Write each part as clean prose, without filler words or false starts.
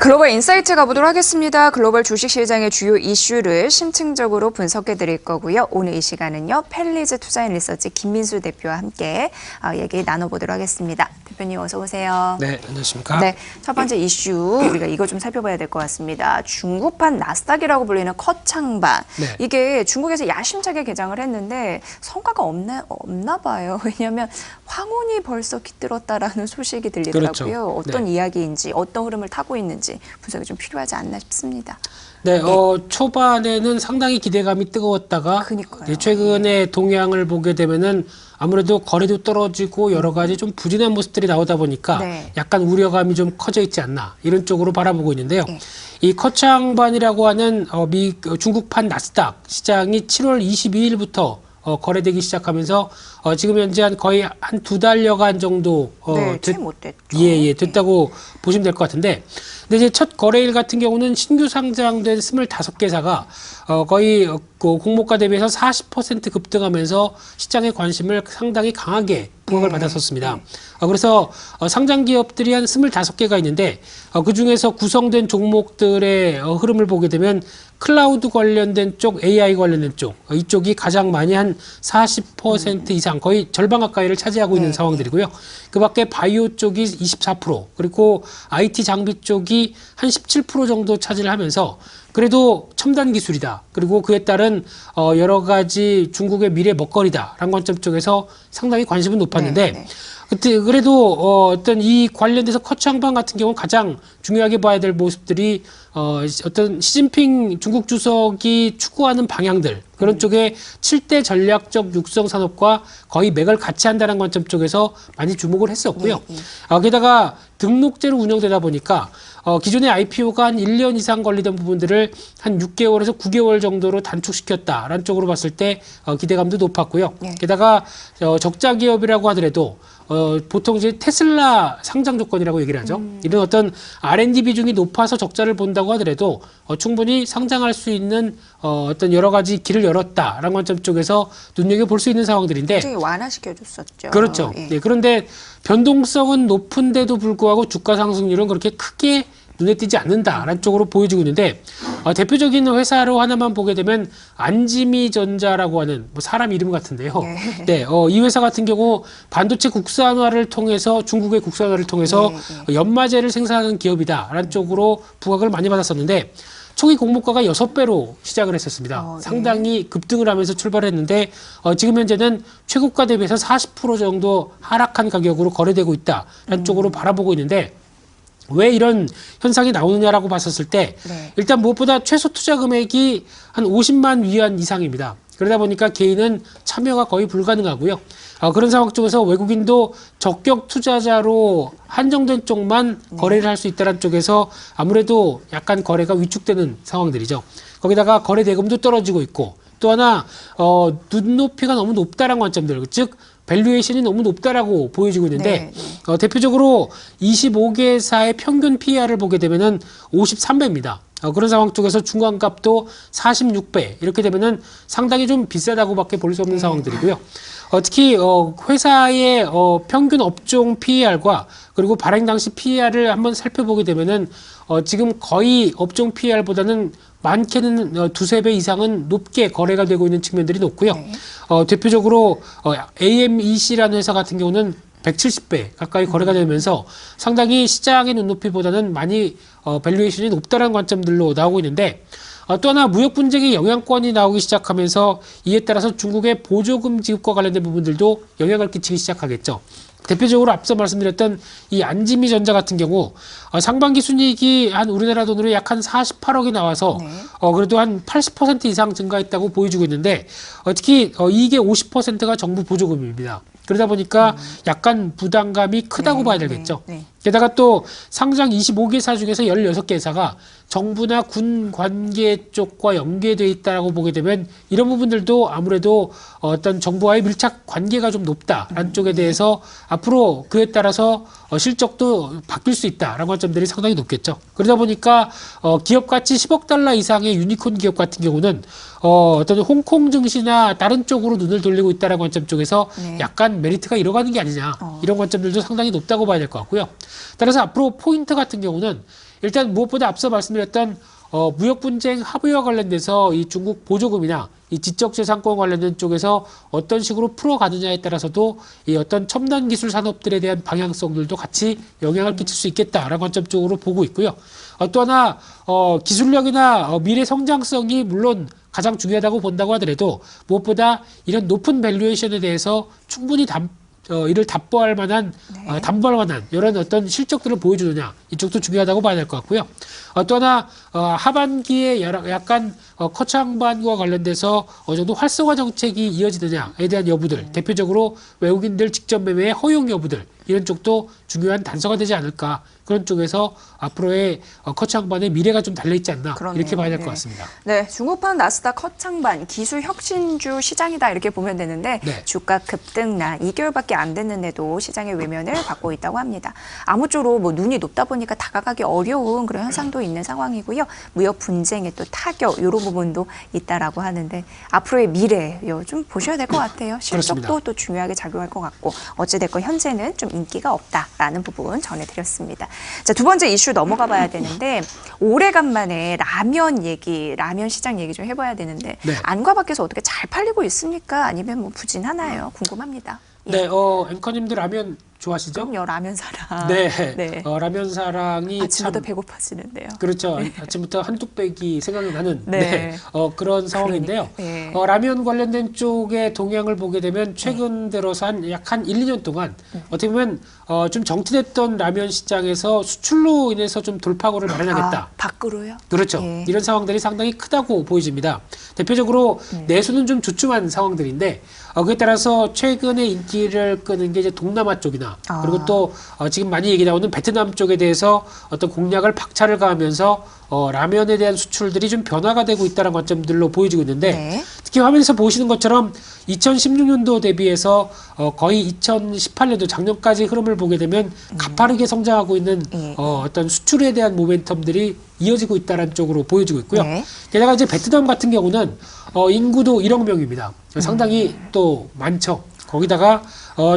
글로벌 인사이트 가보도록 하겠습니다. 글로벌 주식시장의 주요 이슈를 심층적으로 분석해 드릴 거고요. 오늘 이 시간은요. 펠리즈 투자인리서치 김민수 대표와 함께 얘기 나눠보도록 하겠습니다. 대표님 어서 오세요. 네, 안녕하십니까. 네, 첫 번째 이슈 우리가 이거 좀 살펴봐야 될 것 같습니다. 중국판 나스닥이라고 불리는 커창반. 네. 이게 중국에서 야심차게 개장을 했는데 성과가 없나 봐요. 왜냐하면 황혼이 벌써 깃들었다라는 소식이 들리더라고요. 그렇죠. 어떤 네. 이야기인지 어떤 흐름을 타고 있는지 분석이 좀 필요하지 않나 싶습니다. 네, 초반에는 상당히 기대감이 뜨거웠다가 그러니까요. 최근에 동향을 보게 되면은 아무래도 거래도 떨어지고 여러 가지 좀 부진한 모습들이 나오다 보니까 네. 약간 우려감이 좀 커져 있지 않나 이런 쪽으로 바라보고 있는데요. 네. 이 커창반이라고 하는 중국판 나스닥 시장이 7월 22일부터 거래되기 시작하면서 지금 현재 거의 한 2달여간 정도 네, 채 못 됐죠. 예, 됐다고 보시면 될 것 같은데, 근데 이제 첫 거래일 같은 경우는 신규 상장된 25개사가 거의 그 공모가 대비해서 40% 급등하면서 시장의 관심을 상당히 강하게 부각을 받았었습니다. 그래서 상장 기업들이 한 25개가 있는데 그 중에서 구성된 종목들의 흐름을 보게 되면 클라우드 관련된 쪽, AI 관련된 쪽, 이쪽이 가장 많이 한 40% 이상, 거의 절반 가까이를 차지하고 있는 상황들이고요. 그 밖에 바이오 쪽이 24%, 그리고 IT 장비 쪽이 한 17% 정도 차지를 하면서 그래도 첨단 기술이다. 그리고 그에 따른 여러 가지 중국의 미래 먹거리다라는 관점 쪽에서 상당히 관심은 높았는데 그래도 어떤 이 관련돼서 커창반 같은 경우는 가장 중요하게 봐야 될 모습들이 어떤 시진핑 중국 주석이 추구하는 방향들 그런 쪽에 7대 전략적 육성 산업과 거의 맥을 같이 한다는 관점 쪽에서 많이 주목을 했었고요. 게다가 등록제로 운영되다 보니까 기존의 IPO가 한 1년 이상 걸리던 부분들을 한 6개월에서 9개월 정도로 단축시켰다라는 쪽으로 봤을 때 기대감도 높았고요. 게다가 적자 기업이라고 하더라도 보통 이제 테슬라 상장 조건이라고 얘기를 하죠. 이런 어떤 R&D 비중이 높아서 적자를 본다고 하더라도 충분히 상장할 수 있는 어떤 여러 가지 길을 열었다라는 관점 쪽에서 눈여겨볼 수 있는 상황들인데 굉장히 완화시켜줬었죠. 그렇죠. 네, 그런데 변동성은 높은데도 불구하고 주가 상승률은 그렇게 크게 눈에 띄지 않는다라는 쪽으로 보여지고 있는데 대표적인 회사로 하나만 보게 되면 안지미전자라고 하는 사람 이름 같은데요. 네, 이 회사 같은 경우 반도체 국산화를 통해서 중국의 국산화를 통해서 연마제를 생산하는 기업이다라는 쪽으로 부각을 많이 받았었는데 초기 공모가가 6배로 시작을 했었습니다. 상당히 급등을 하면서 출발했는데 지금 현재는 최고가 대비해서 40% 정도 하락한 가격으로 거래되고 있다라는 쪽으로 바라보고 있는데 왜 이런 현상이 나오느냐라고 봤었을 때 일단 무엇보다 최소 투자 금액이 한 50만 위안 이상입니다. 그러다 보니까 개인은 참여가 거의 불가능하고요. 그런 상황 쪽에서 외국인도 적격 투자자로 한정된 쪽만 거래를 할 수 있다는 쪽에서 아무래도 약간 거래가 위축되는 상황들이죠. 거기다가 거래 대금도 떨어지고 있고 또 하나 눈높이가 너무 높다는 관점들, 즉 밸류에이션이 너무 높다라고 보여지고 있는데 대표적으로 25개사의 평균 PER을 보게 되면은 53배입니다. 그런 상황 쪽에서 중간값도 46배 이렇게 되면은 상당히 좀 비싸다고밖에 볼 수 없는 상황들이고요. 특히 회사의 평균 업종 PER과 그리고 발행 당시 PER을 한번 살펴보게 되면은 지금 거의 업종 PER보다는 많게는 두세 배 이상은 높게 거래가 되고 있는 측면들이 높고요. 대표적으로 AMEC라는 회사 같은 경우는 170배 가까이 거래가 되면서 상당히 시장의 눈높이보다는 많이 밸류에이션이 높다는 관점들로 나오고 있는데 또 하나 무역 분쟁의 영향권이 나오기 시작하면서 이에 따라서 중국의 보조금 지급과 관련된 부분들도 영향을 끼치기 시작하겠죠. 대표적으로 앞서 말씀드렸던 이 안지미전자 같은 경우 상반기 순이익이 한 우리나라 돈으로 약 한 48억이 나와서 그래도 한 80% 이상 증가했다고 보여주고 있는데 특히 이익의 50%가 정부 보조금입니다. 그러다 보니까 약간 부담감이 크다고 봐야 되겠죠. 게다가 또 상장 25개사 중에서 16개사가 정부나 군 관계 쪽과 연계되어 있다고 보게 되면 이런 부분들도 아무래도 어떤 정부와의 밀착 관계가 좀 높다라는 쪽에 대해서 앞으로 그에 따라서 실적도 바뀔 수 있다라는 관점들이 상당히 높겠죠. 그러다 보니까 기업 가치 10억 달러 이상의 유니콘 기업 같은 경우는 어떤 홍콩 증시나 다른 쪽으로 눈을 돌리고 있다는 관점 쪽에서 약간 메리트가 잃어가는 게 아니냐 이런 관점들도 상당히 높다고 봐야 될 것 같고요. 따라서 앞으로 포인트 같은 경우는 일단 무엇보다 앞서 말씀드렸던 무역 분쟁 합의와 관련돼서 이 중국 보조금이나 이 지적재산권 관련된 쪽에서 어떤 식으로 풀어가느냐에 따라서도 이 어떤 첨단 기술 산업들에 대한 방향성들도 같이 영향을 끼칠 수 있겠다라는 관점 쪽으로 보고 있고요. 또 하나 기술력이나 미래 성장성이 물론 가장 중요하다고 본다고 하더라도 무엇보다 이런 높은 밸류에이션에 대해서 충분히 이를 담보할 만한 이런 어떤 실적들을 보여주느냐 이쪽도 중요하다고 봐야 될 것 같고요. 또 하나 하반기에 약간 커창반과 관련돼서 어느 정도 활성화 정책이 이어지느냐에 대한 여부들, 대표적으로 외국인들 직접 매매의 허용 여부들 이런 쪽도 중요한 단서가 되지 않을까. 그런 쪽에서 앞으로의 커창반의 미래가 좀 달려있지 않나. 그러네요. 이렇게 봐야 될 것 같습니다. 네, 중국판 나스닥 커창반 기술 혁신주 시장이다 이렇게 보면 되는데 네. 주가 급등난 2개월밖에 안 됐는데도 시장의 외면을 받고 있다고 합니다. 아무쪼록 뭐 눈이 높다 보니까 다가가기 어려운 그런 현상도 있는 상황이고요. 무역 분쟁의 또 타격 이런 부분도 있다라고 하는데 앞으로의 미래 좀 보셔야 될 것 같아요. 실적도 그렇습니다. 또 중요하게 작용할 것 같고 어찌됐건 현재는 좀 인기가 없다라는 부분 전해드렸습니다. 자, 두 번째 이슈 넘어가 봐야 되는데 오래간만에 라면 시장 얘기 좀 해봐야 되는데 네. 안과 밖에서 어떻게 잘 팔리고 있습니까? 아니면 뭐 부진하나요? 궁금합니다. 예. 네, 앵커님들 라면 좋아하시죠? 그럼요, 라면 사랑. 네, 네. 라면 사랑이 아침부터 참 배고파지는데요. 그렇죠. 아침부터 한뚝배기 생각이 나는 네. 그런 상황인데요. 네. 라면 관련된 쪽의 동향을 보게 되면 최근 들어서 약 한 1, 2년 동안 어떻게 보면 좀 정체됐던 라면 시장에서 수출로 인해서 좀 돌파구를 마련하겠다. 밖으로요? 그렇죠. 예. 이런 상황들이 상당히 크다고 보여집니다. 대표적으로 내수는 좀 주춤한 상황들인데 그에 따라서 최근에 인기를 끄는 게 이제 동남아 쪽이나 그리고 또 지금 많이 얘기 나오는 베트남 쪽에 대해서 어떤 공략을 박차를 가하면서 라면에 대한 수출들이 좀 변화가 되고 있다는 관점들로 보여지고 있는데 네. 특히 화면에서 보시는 것처럼 2016년도 대비해서 거의 2018년도 작년까지 흐름을 보게 되면 가파르게 성장하고 있는 어떤 수출에 대한 모멘텀들이 이어지고 있다는 쪽으로 보여지고 있고요. 네. 게다가 이제 베트남 같은 경우는 인구도 1억 명입니다. 상당히 또 많죠. 거기다가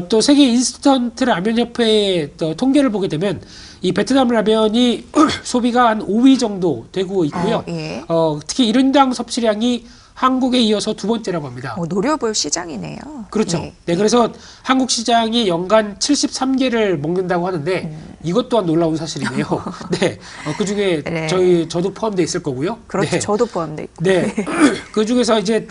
또 세계 인스턴트 라면 협회의 통계를 보게 되면 이 베트남 라면이 소비가 한 5위 정도 되고 있고요. 예. 특히 1인당 섭취량이 한국에 이어서 두 번째라고 합니다. 노려볼 시장이네요. 그렇죠. 예. 네, 그래서 한국 시장이 연간 73개를 먹는다고 하는데 이것 또한 놀라운 사실이네요. 네, 그 중에 네. 저도 포함되어 있을 거고요. 그렇죠. 네. 저도 포함돼 있고. 네. 그 중에서 이제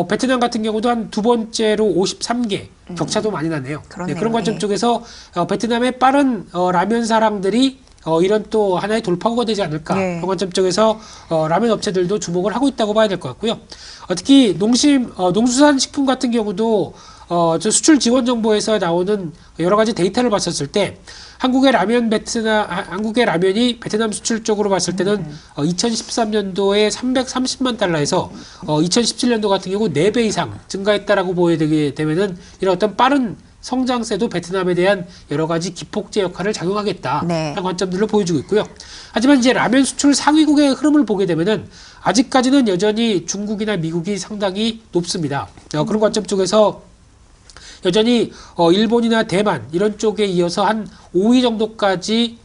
베트남 같은 경우도 한 두 번째로 53개 격차도 많이 나네요. 그렇네요. 네, 그런 관점 예. 쪽에서 베트남의 빠른 라면 사랑들이 이런 또 하나의 돌파구가 되지 않을까. 네. 그런 관점 쪽에서 라면 업체들도 주목을 하고 있다고 봐야 될 것 같고요. 특히 농수산식품 같은 경우도 저 수출 지원 정보에서 나오는 여러 가지 데이터를 봤었을 때 한국의 라면이 베트남 수출 쪽으로 봤을 때는 2013년도에 330만 달러에서 2017년도 같은 경우 4배 이상 증가했다라고 보게 되면은 이런 어떤 빠른 성장세도 베트남에 대한 여러 가지 기폭제 역할을 작용하겠다라는 네. 관점들로 보여주고 있고요. 하지만 이제 라면 수출 상위국의 흐름을 보게 되면은 아직까지는 여전히 중국이나 미국이 상당히 높습니다. 그런 관점 쪽에서 여전히 일본이나 대만 이런 쪽에 이어서 한 5위 정도까지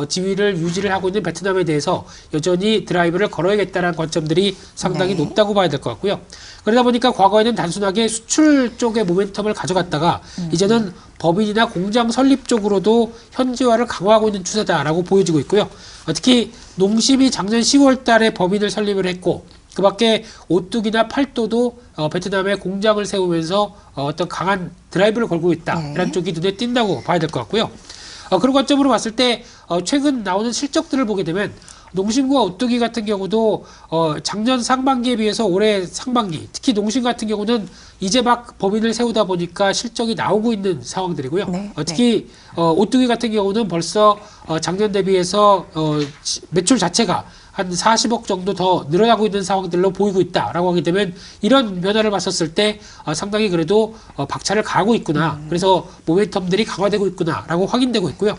지위를 유지를 하고 있는 베트남에 대해서 여전히 드라이브를 걸어야겠다는 관점들이 상당히 네. 높다고 봐야 될 것 같고요. 그러다 보니까 과거에는 단순하게 수출 쪽의 모멘텀을 가져갔다가 이제는 법인이나 공장 설립 쪽으로도 현지화를 강화하고 있는 추세다라고 보여지고 있고요. 특히 농심이 작년 10월 달에 법인을 설립을 했고 그 밖에 오뚜기나 팔도도 베트남에 공장을 세우면서 어떤 강한 드라이브를 걸고 있다. 이런 쪽이 눈에 띈다고 봐야 될 것 같고요. 그런 관점으로 봤을 때 최근 나오는 실적들을 보게 되면 농심과 오뚜기 같은 경우도 작년 상반기에 비해서 올해 상반기, 특히 농심 같은 경우는 이제 막 법인을 세우다 보니까 실적이 나오고 있는 상황들이고요. 네, 특히 오뚜기 같은 경우는 벌써 작년 대비해서 매출 자체가 한 40억 정도 더 늘어나고 있는 상황들로 보이고 있다라고 하게 되면 이런 변화를 봤었을 때 상당히 그래도 박차를 가하고 있구나. 그래서 모멘텀들이 강화되고 있구나라고 확인되고 있고요.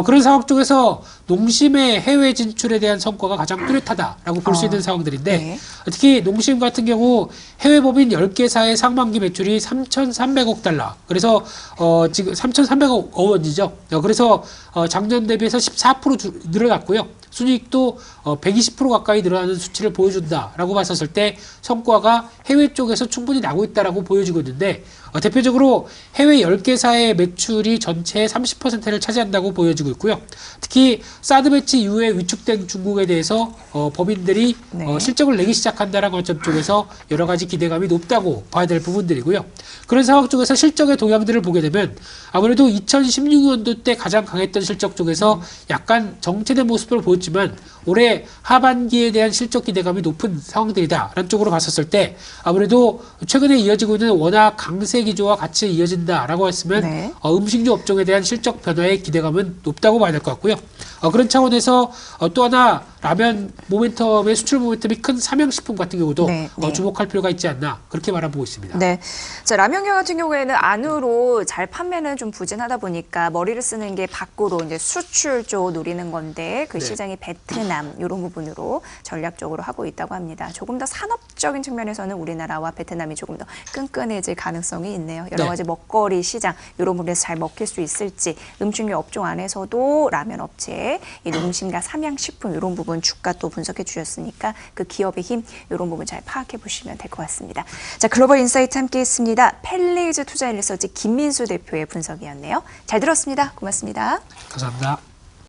그런 상황 쪽에서 농심의 해외 진출에 대한 성과가 가장 뚜렷하다라고 볼 수 있는 상황들인데 네. 특히 농심 같은 경우 해외 법인 10개사의 상반 상반기 매출이 3,300억 달러. 그래서 지금 3,300억 원이죠. 그래서 작년 대비해서 14% 늘어났고요. 순이익도 120% 가까이 늘어나는 수치를 보여준다라고 봤었을 때 성과가 해외 쪽에서 충분히 나고 있다라고 보여지고 있는데 대표적으로 해외 10개사의 매출이 전체의 30%를 차지한다고 보여지고 있고요. 특히 사드 배치 이후에 위축된 중국에 대해서 법인들이 네. 실적을 내기 시작한다는 관점 쪽에서 여러 가지 기대감이 높다고 봐야 될 부분들이고요. 그런 상황 쪽에서 실적의 동향들을 보게 되면 아무래도 2016년도 때 가장 강했던 실적 쪽에서 약간 정체된 모습을 보였지만 올해 하반기에 대한 실적 기대감이 높은 상황들이다라는 쪽으로 봤었을 때 아무래도 최근에 이어지고 있는 워낙 강세 기조와 같이 이어진다라고 했으면 네. 음식료 업종에 대한 실적 변화의 기대감은 높다고 봐야 될 것 같고요. 그런 차원에서 또 하나 라면 모멘텀의 수출 모멘텀이 큰 삼양식품 같은 경우도 네, 네. 주목할 필요가 있지 않나 그렇게 바라보고 있습니다. 네. 자, 라면경 같은 경우에는 안으로 잘 판매는 좀 부진하다 보니까 머리를 쓰는 게 밖으로 이제 수출 쪽 노리는 건데 그 네. 시장이 베트남 이런 부분으로 전략적으로 하고 있다고 합니다. 조금 더 산업적인 측면에서는 우리나라와 베트남이 조금 더 끈끈해질 가능성이 있네요. 여러 네. 가지 먹거리 시장 이런 부분에서 잘 먹힐 수 있을지 음식료 업종 안에서도 라면 업체, 이 농심과 삼양식품 이런 부분 주가 또 분석해 주셨으니까 그 기업의 힘 이런 부분 잘 파악해 보시면 될 것 같습니다. 자, 글로벌 인사이트 함께했습니다. 펠리즈 투자인 리서치 김민수 대표의 분석이었네요. 잘 들었습니다. 고맙습니다. 감사합니다.